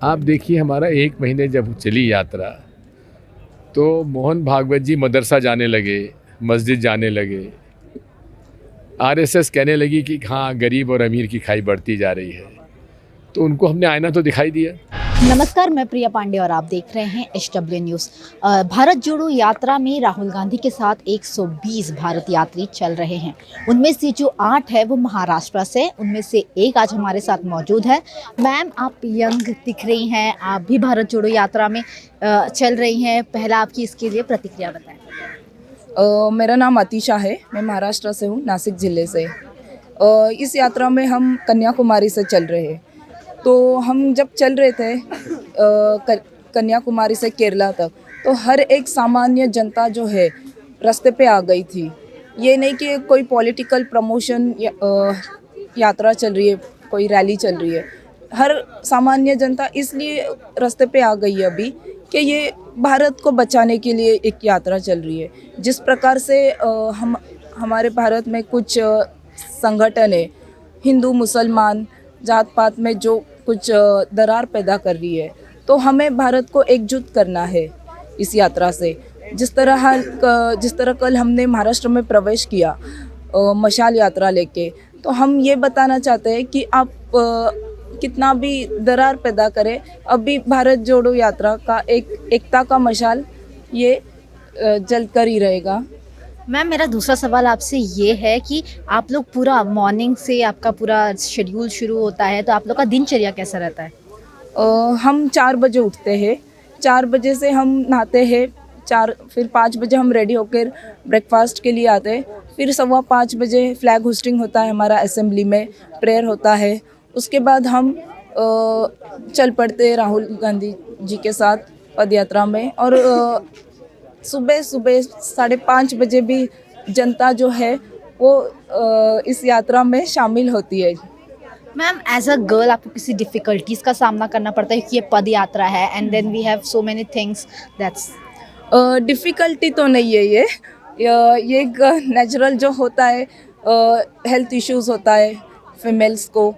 आप देखिए हमारा 1 महीने जब चली यात्रा तो मोहन भागवत जी मदरसा जाने लगे, मस्जिद जाने लगे। आरएसएस कहने लगी कि हाँ गरीब और अमीर की खाई बढ़ती जा रही है, तो उनको हमने आईना तो दिखाई दिया। नमस्कार, मैं प्रिया पांडे और आप देख रहे हैं HW न्यूज़। भारत जोड़ो यात्रा में राहुल गांधी के साथ 120 भारत यात्री चल रहे हैं। उनमें से जो 8 है वो महाराष्ट्र से, उनमें से एक आज हमारे साथ मौजूद है। मैम, आप यंग दिख रही हैं, आप भी भारत जोड़ो यात्रा में चल रही हैं। पहला आपकी इसके लिए प्रतिक्रिया बताएं। मेरा नाम अतीशा है, मैं महाराष्ट्र से हूँ, नासिक ज़िले से। इस यात्रा में हम कन्याकुमारी से चल रहे हैं। तो हम जब चल रहे थे कन्याकुमारी से केरला तक, तो हर एक सामान्य जनता जो है रास्ते पे आ गई थी। ये नहीं कि कोई पॉलिटिकल प्रमोशन यात्रा चल रही है, कोई रैली चल रही है। हर सामान्य जनता इसलिए रास्ते पे आ गई है अभी कि ये भारत को बचाने के लिए एक यात्रा चल रही है। जिस प्रकार से हमारे भारत में कुछ संगठन है, हिंदू मुसलमान जात पात में जो कुछ दरार पैदा कर रही है, तो हमें भारत को एकजुट करना है इस यात्रा से। जिस तरह कल हमने महाराष्ट्र में प्रवेश किया मशाल यात्रा लेके, तो हम ये बताना चाहते हैं कि आप कितना भी दरार पैदा करें, अभी भारत जोड़ो यात्रा का एकता का मशाल ये जल कर ही रहेगा। मैम, मेरा दूसरा सवाल आपसे ये है कि आप लोग पूरा मॉर्निंग से आपका पूरा शेड्यूल शुरू होता है, तो आप लोग का दिनचर्या कैसा रहता है? हम 4 बजे उठते हैं, 4 बजे से हम नहाते हैं, फिर 5 बजे हम रेडी होकर ब्रेकफास्ट के लिए आते हैं। फिर 5:15 बजे फ्लैग होस्टिंग होता है हमारा असेंबली में, प्रेयर होता है। उसके बाद हम चल पड़ते हैं राहुल गांधी जी के साथ पदयात्रा में। और सुबह 5:30 बजे भी जनता जो है वो इस यात्रा में शामिल होती है। मैम, एज अ गर्ल आपको किसी डिफ़िकल्टीज़ का सामना करना पड़ता है क्योंकि ये पद यात्रा है and then we have so many things that's. Difficulty तो नहीं है ये एक नेचुरल जो होता है, हेल्थ इश्यूज़ होता है फीमेल्स को,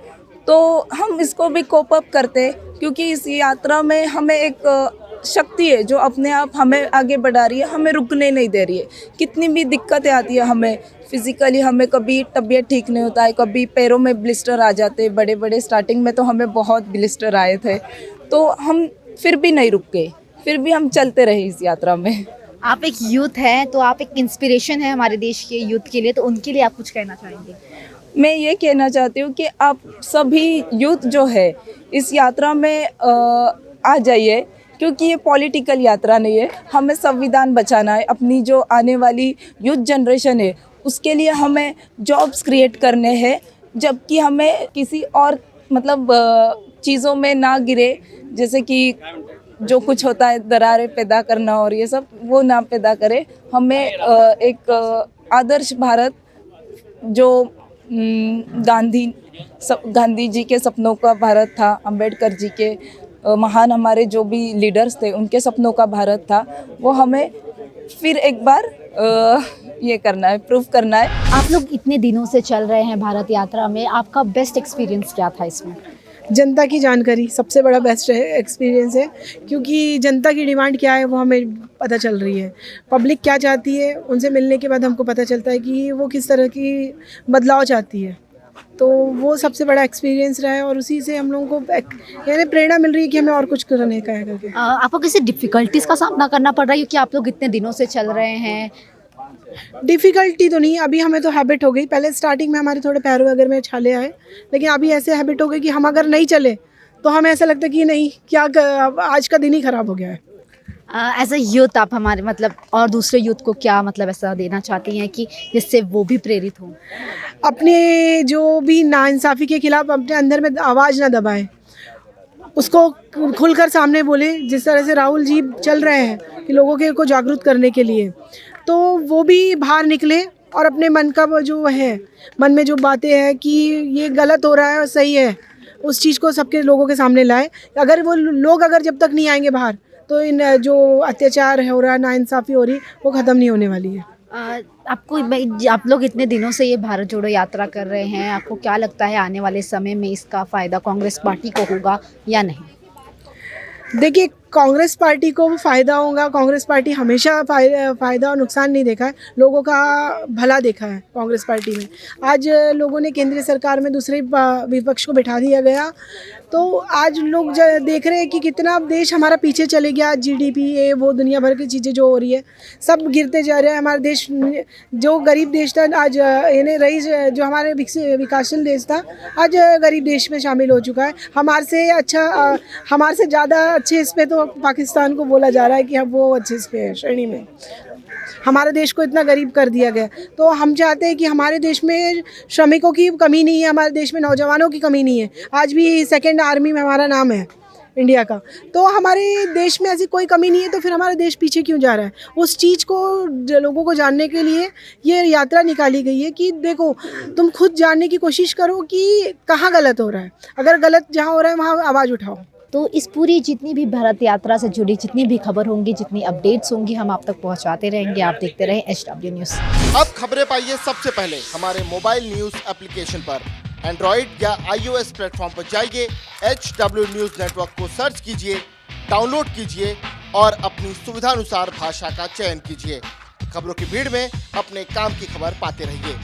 तो हम इसको भी कोप अप करते हैं क्योंकि इस यात्रा में हमें एक शक्ति है जो अपने आप हमें आगे बढ़ा रही है, हमें रुकने नहीं दे रही है। कितनी भी दिक्कतें आती है हमें फिज़िकली, हमें कभी तबीयत ठीक नहीं होता है, कभी पैरों में ब्लिस्टर आ जाते हैं बड़े बड़े। स्टार्टिंग में तो हमें बहुत ब्लिस्टर आए थे, तो हम फिर भी नहीं रुक गए, फिर भी हम चलते रहे इस यात्रा में। आप एक यूथ हैं, तो आप एक इंस्पिरेशन है हमारे देश के यूथ के लिए, तो उनके लिए आप कुछ कहना चाहेंगे? मैं ये कहना चाहती हूँ कि आप सभी यूथ जो है इस यात्रा में आ जाइए, क्योंकि ये पॉलिटिकल यात्रा नहीं है। हमें संविधान बचाना है, अपनी जो आने वाली यूथ जनरेशन है उसके लिए हमें जॉब्स क्रिएट करने हैं, जबकि हमें किसी और चीज़ों में ना गिरे, जैसे कि जो कुछ होता है दरारें पैदा करना और ये सब, वो ना पैदा करे। हमें एक आदर्श भारत जो गांधी जी के सपनों का भारत था, अंबेडकर जी के महान हमारे जो भी लीडर्स थे उनके सपनों का भारत था, वो हमें फिर एक बार ये करना है, प्रूव करना है। आप लोग इतने दिनों से चल रहे हैं भारत यात्रा में, आपका बेस्ट एक्सपीरियंस क्या था इसमें? जनता की जानकारी सबसे बड़ा बेस्ट एक्सपीरियंस है, क्योंकि जनता की डिमांड क्या है वो हमें पता चल रही है। पब्लिक क्या चाहती है, उनसे मिलने के बाद हमको पता चलता है कि वो किस तरह की बदलाव चाहती है। तो वो सबसे बड़ा एक्सपीरियंस रहा है और उसी से हम लोगों को यानी प्रेरणा मिल रही है कि हमें और कुछ करने का है करके। आपको किसी डिफ़िकल्टीज़ का सामना करना पड़ रहा है क्योंकि आप लोग इतने दिनों से चल रहे हैं? डिफ़िकल्टी तो नहीं, अभी हमें तो हैबिट हो गई। पहले स्टार्टिंग में हमारे थोड़े पैरों वगैरह में छाले आए, लेकिन अभी ऐसे हैबिट हो गई कि हम अगर नहीं चले तो हमें ऐसा लगता है कि नहीं, आज का दिन ही ख़राब हो गया है। एज अ यूथ आप हमारे और दूसरे यूथ को क्या ऐसा देना चाहती हैं कि जिससे वो भी प्रेरित हों? अपने जो भी नाइंसाफ़ी के खिलाफ अपने अंदर में आवाज़ ना दबाएं, उसको खुलकर सामने बोले। जिस तरह से राहुल जी चल रहे हैं कि लोगों को जागरूक करने के लिए, तो वो भी बाहर निकले और अपने मन का जो है, मन में जो बातें हैं कि ये गलत हो रहा है और सही है, उस चीज़ को सबके लोगों के सामने लाए। अगर वो लोग जब तक नहीं आएंगे बाहर, तो इन जो अत्याचार हो रहा है, नाइंसाफ़ी हो रही, वो ख़त्म नहीं होने वाली है। आप लोग इतने दिनों से ये भारत जोड़ो यात्रा कर रहे हैं, आपको क्या लगता है आने वाले समय में इसका फ़ायदा कांग्रेस पार्टी को होगा या नहीं? देखिए, कांग्रेस पार्टी को फ़ायदा होगा। कांग्रेस पार्टी हमेशा फ़ायदा और नुकसान नहीं देखा है, लोगों का भला देखा है कांग्रेस पार्टी में। आज लोगों ने केंद्रीय सरकार में दूसरे विपक्ष को बिठा दिया गया, तो आज लोग देख रहे हैं कि कितना देश हमारा पीछे चले गया। जीडीपी ये वो दुनिया भर की चीज़ें जो हो रही है, सब गिरते जा रहे हैं। हमारा देश जो गरीब देश था, आज यानी रईस जो हमारे विकासशील देश था, आज गरीब देश में शामिल हो चुका है। हमारे से अच्छा, हमारे से ज़्यादा अच्छे इस पे तो पाकिस्तान को बोला जा रहा है कि हम वो अच्छे इस पे है श्रेणी में। हमारे देश को इतना गरीब कर दिया गया, तो हम चाहते हैं कि हमारे देश में श्रमिकों की कमी नहीं है, हमारे देश में नौजवानों की कमी नहीं है। आज भी सेकंड आर्मी में हमारा नाम है इंडिया का, तो हमारे देश में ऐसी कोई कमी नहीं है, तो फिर हमारा देश पीछे क्यों जा रहा है? उस चीज़ को लोगों को जानने के लिए ये यात्रा निकाली गई है कि देखो, तुम खुद जानने की कोशिश करो कि कहाँ गलत हो रहा है। अगर गलत जहाँ हो रहा है वहाँ आवाज़ उठाओ। तो इस पूरी जितनी भी भारत यात्रा से जुड़ी जितनी भी खबर होंगी, जितनी अपडेट्स होंगी, हम आप तक पहुंचाते रहेंगे। आप देखते रहें HW न्यूज़। अब खबरें पाइए सबसे पहले हमारे मोबाइल न्यूज एप्लीकेशन पर। एंड्रॉइड या iOS प्लेटफॉर्म पर जाइए, HW न्यूज नेटवर्क को सर्च कीजिए, डाउनलोड कीजिए और अपनी सुविधानुसार भाषा का चयन कीजिए। खबरों की भीड़ में अपने काम की खबर पाते रहिए।